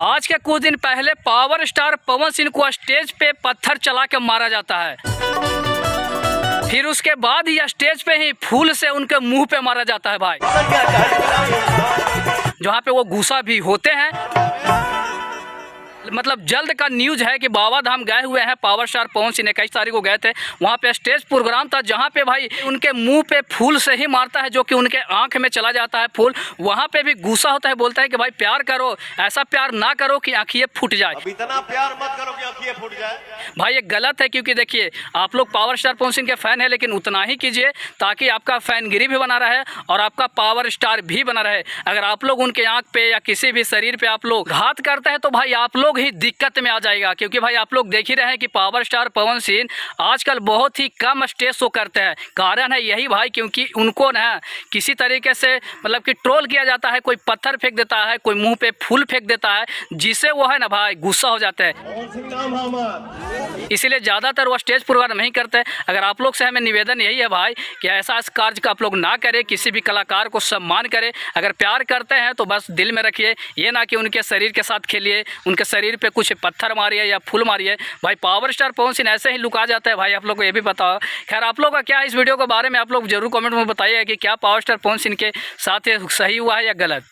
आज के कुछ दिन पहले पावर स्टार पवन सिंह को स्टेज पे पत्थर चला के मारा जाता है। फिर उसके बाद ही स्टेज पे ही फूल से उनके मुंह पे मारा जाता है भाई, जहाँ पे वो गुस्सा भी होते हैं। मतलब जल्द का न्यूज है कि बाबा धाम गए हुए हैं पावर स्टार पवन सिंह, 21 तारीख को गए थे। वहाँ पे स्टेज प्रोग्राम था जहाँ पे भाई उनके मुंह पे फूल से ही मारता है, जो कि उनके आंख में चला जाता है फूल। वहाँ पे भी गुस्सा होता है, बोलता है कि भाई प्यार करो, ऐसा प्यार ना करो कि आँखें फूट जाए। अब इतना प्यार मत करो कि आँखें फूट जाए। भाई ये गलत है, क्योंकि देखिए आप लोग पावर स्टार पवन सिंह के फैन है, लेकिन उतना ही कीजिए ताकि आपका फैनगिरी भी बना रहे और आपका पावर स्टार भी बना रहे। अगर आप लोग उनके आंख पे या किसी भी शरीर पे आप लोग घात करते हैं तो भाई आप लोग ही दिक्कत में आ जाएगा। क्योंकि भाई आप लोग देख ही रहे हैं कि पावर स्टार पवन सिंह आजकल बहुत ही कम स्टेज शो करते हैं। कारण है यही भाई, क्योंकि उनको ना किसी तरीके से मतलब कि ट्रोल किया जाता है, कोई पत्थर फेंक देता है, कोई मुंह पे फूल फेंक देता है, जिससे वो है ना भाई गुस्सा हो जाते हैं। इसीलिए ज़्यादातर वो स्टेज प्रोग्राम नहीं करते। अगर आप लोग से हमें निवेदन यही है भाई कि ऐसा कार्य का आप लोग ना करें, किसी भी कलाकार को सम्मान करें। अगर प्यार करते हैं तो बस दिल में रखिए, ये ना कि उनके शरीर के साथ खेलिए, उनके शरीर पे कुछ पत्थर मारिए या फूल मारिए। भाई पावर स्टार पवन सिंह ऐसे ही लुका जाता है भाई, आप लोग को ये भी पता हो। खैर आप लोग का क्या इस वीडियो के बारे में आप लोग जरूर कमेंट में बताइए कि क्या पावर स्टार पवन सिंह के साथ सही हुआ है या गलत।